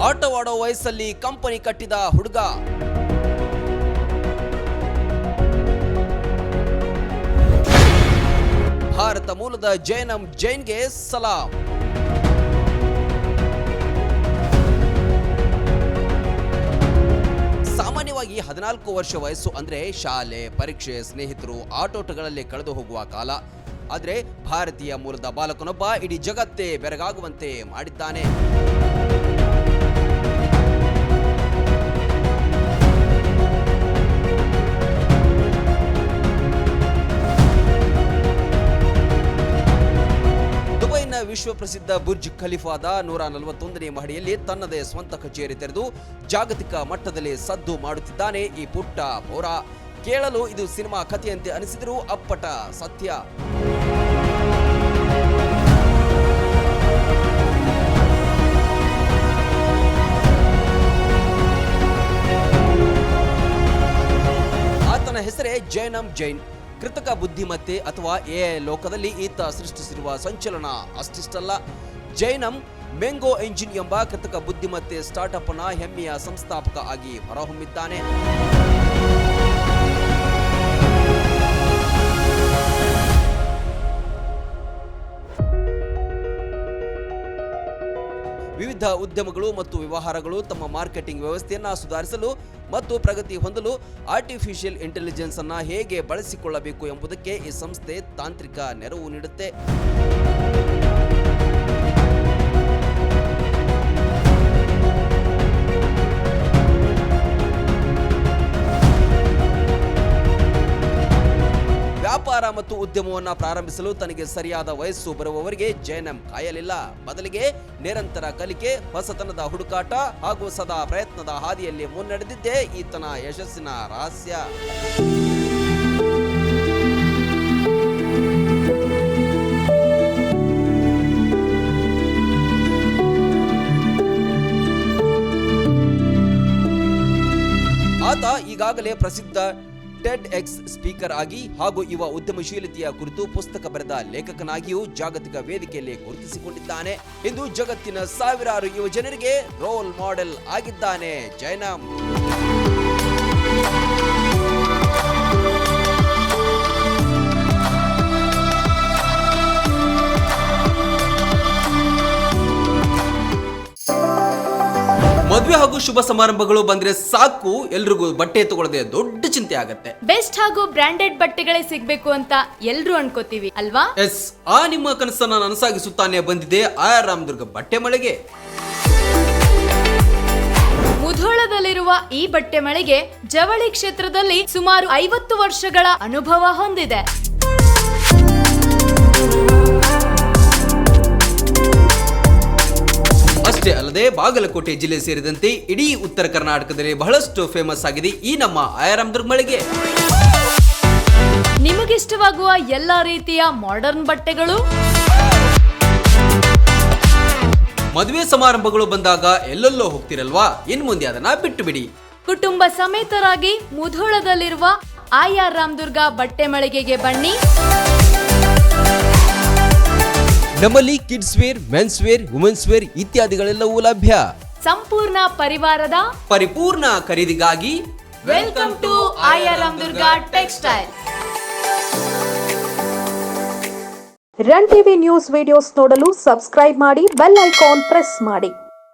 ಆಟವಾಡೋ ವಯಸ್ಸಲ್ಲಿ ಕಂಪನಿ ಕಟ್ಟಿದ ಹುಡುಗ. ಭಾರತ ಮೂಲದ ಜೈನಂ ಜೈನ್ಗೆ ಸಲಾಂ. ಸಾಮಾನ್ಯವಾಗಿ 14 ವರ್ಷ ವಯಸ್ಸು ಅಂದ್ರೆ ಶಾಲೆ, ಪರೀಕ್ಷೆ, ಸ್ನೇಹಿತರು, ಆಟೋಟಗಳಲ್ಲಿ ಕಳೆದು ಹೋಗುವ ಕಾಲ. ಆದರೆ ಭಾರತೀಯ ಮೂಲದ ಬಾಲಕನೊಬ್ಬ ಇಡೀ ಜಗತ್ತೇ ಬೆರಗಾಗುವಂತೆ ಮಾಡಿದ್ದಾನೆ. ದುಬೈನ ವಿಶ್ವ ಪ್ರಸಿದ್ಧ ಬುರ್ಜ್ ಖಲೀಫಾದ 141ನೇ ಮಹಡಿಯಲ್ಲಿ ತನ್ನದೇ ಸ್ವಂತ ಕಚೇರಿ ತೆರೆದು ಜಾಗತಿಕ ಮಟ್ಟದಲ್ಲಿ ಸದ್ದು ಮಾಡುತ್ತಿದ್ದಾನೆ ಈ ಪುಟ್ಟ ಪೌರ. ಕೇಳಲು ಇದು ಸಿನಿಮಾ ಕಥೆಯಂತೆ ಅನಿಸಿದರೂ ಅಪ್ಪಟ ಸತ್ಯ. ಆತನ ಹೆಸರೇ ಜೈನಂ ಜೈನ್. ಕೃತಕ ಬುದ್ಧಿಮತ್ತೆ ಅಥವಾ ಎಐ ಲೋಕದಲ್ಲಿ ಈತ ಸೃಷ್ಟಿಸಿರುವ ಸಂಚಲನ ಅಷ್ಟಿಷ್ಟಲ್ಲ. ಜೈನಂ ಮೆಂಗೋ ಎಂಜಿನ್ ಎಂಬ ಕೃತಕ ಬುದ್ಧಿಮತ್ತೆ ಸ್ಟಾರ್ಟ್ಅಪ್ ನ ಹೆಮ್ಮೆಯ ಸಂಸ್ಥಾಪಕ ಆಗಿ ಹೊರಹೊಮ್ಮಿದ್ದಾನೆ. ವಿವಿಧ ಉದ್ಯಮಗಳು ಮತ್ತು ವ್ಯವಹಾರಗಳು ತಮ್ಮ ಮಾರ್ಕೆಟಿಂಗ್ ವ್ಯವಸ್ಥೆಯನ್ನು ಸುಧಾರಿಸಲು ಮತ್ತು ಪ್ರಗತಿ ಹೊಂದಲು ಆರ್ಟಿಫಿಷಿಯಲ್ ಇಂಟೆಲಿಜೆನ್ಸ್ ಅನ್ನು ಹೇಗೆ ಬಳಸಿಕೊಳ್ಳಬೇಕು ಎಂಬುದಕ್ಕೆ ಈ ಸಂಸ್ಥೆ ತಾಂತ್ರಿಕ ನೆರವು ನೀಡುತ್ತೆ. ವ್ಯಾಪಾರ ಮತ್ತು ಉದ್ಯಮವನ್ನು ಪ್ರಾರಂಭಿಸಲು ತನಗೆ ಸರಿಯಾದ ವಯಸ್ಸು ಬರುವವರೆಗೆ ಜೈನಂ ಕಾಯಲಿಲ್ಲ. ಬದಲಿಗೆ ನಿರಂತರ ಕಲಿಕೆ, ಹೊಸತನದ ಹುಡುಕಾಟ ಹಾಗೂ ಸದಾ ಪ್ರಯತ್ನದ ಹಾದಿಯಲ್ಲಿ ಮುನ್ನಡೆದಿದ್ದೇ ಈತನ ಯಶಸ್ಸಿನ ರಹಸ್ಯ. ಆತ ಈಗಾಗಲೇ ಪ್ರಸಿದ್ಧ ಟೆಡ್ ಎಕ್ಸ್ ಸ್ಪೀಕರ್ ಆಗಿ ಹಾಗೂ ಯುವ ಉದ್ಯಮಶೀಲತೆಯ ಕುರಿತು ಪುಸ್ತಕ ಬರೆದ ಲೇಖಕನಾಗಿಯೂ ಜಾಗತಿಕ ವೇದಿಕೆಯಲ್ಲಿ ಗುರುತಿಸಿಕೊಂಡಿದ್ದಾನೆ. ಇಂದು ಜಗತ್ತಿನ ಸಾವಿರಾರು ಯುವ ಜನರಿಗೆ ರೋಲ್ ಮಾಡೆಲ್ ಆಗಿದ್ದಾನೆ ಜೈನಂ. ಮದುವೆ ಹಾಗೂ ಶುಭ ಸಮಾರಂಭಗಳು ಬಂದ್ರೆ ಸಾಕು, ಎಲ್ರಿಗೂ ಬಟ್ಟೆ ತಗೊಳ್ಳದೆ ದೊಡ್ಡ ಚಿಂತೆ ಆಗತ್ತೆ. ಬೆಸ್ಟ್ ಹಾಗೂ ಬ್ರಾಂಡೆಡ್ ಬಟ್ಟೆಗಳೇ ಸಿಗ್ಬೇಕು ಅಂತ ಎಲ್ರು ಅನ್ಕೋತೀವಿ ಅಲ್ವಾ? ಎಸ್, ಆ ನಿಮ್ಮ ಕನಸನ್ನ ನನಸಾಗಿಸುತ್ತಾನೆ ಬಂದಿದೆ ರಾಮದುರ್ಗ ಬಟ್ಟೆ ಮಳೆಗೆ. ಮುಧೋಳದಲ್ಲಿರುವ ಈ ಬಟ್ಟೆ ಮಳಿಗೆ ಜವಳಿ ಕ್ಷೇತ್ರದಲ್ಲಿ ಸುಮಾರು 50 ವರ್ಷಗಳ ಅನುಭವ ಹೊಂದಿದೆ. ಅಷ್ಟೇ ಅಲ್ಲದೆ ಬಾಗಲಕೋಟೆ ಜಿಲ್ಲೆ ಸೇರಿದಂತೆ ಇಡೀ ಉತ್ತರ ಕರ್ನಾಟಕದಲ್ಲಿ ಬಹಳಷ್ಟು ಫೇಮಸ್ ಆಗಿದೆ ಈ ನಮ್ಮ ರಾಮದುರ್ಗ ಮಳಿಗೆ. ನಿಮಗಿಷ್ಟವಾಗುವ ಎಲ್ಲಾ ರೀತಿಯ ಮಾಡರ್ನ್ ಬಟ್ಟೆಗಳು, ಮದುವೆ ಸಮಾರಂಭಗಳು ಬಂದಾಗ ಎಲ್ಲೆಲ್ಲೋ ಹೋಗ್ತಿರಲ್ವಾ, ಇನ್ ಮುಂದೆ ಅದನ್ನ ಬಿಟ್ಟು ಬಿಡಿ. ಕುಟುಂಬ ಸಮೇತರಾಗಿ ಮುಧೋಳದಲ್ಲಿರುವ ರಾಮದುರ್ಗ ಬಟ್ಟೆ ಮಳಿಗೆಗೆ ಬನ್ನಿ. ನಮ್ಮಲ್ಲಿ kids wear, men's wear, women's wear ಇತ್ಯಾದಿಗಳೆಲ್ಲವೂ ಲಭ್ಯ. ಸಂಪೂರ್ಣ ಪರಿವಾರದ ಪರಿಪೂರ್ಣ ಖರೀದಿಗಾಗಿ welcome to Ramadurga textile. Run TV news videos ನೋಡಲು ಸಬ್ಸ್ಕ್ರೈಬ್ ಮಾಡಿ, ಬೆಲ್ ಐಕಾನ್ ಪ್ರೆಸ್ ಮಾಡಿ.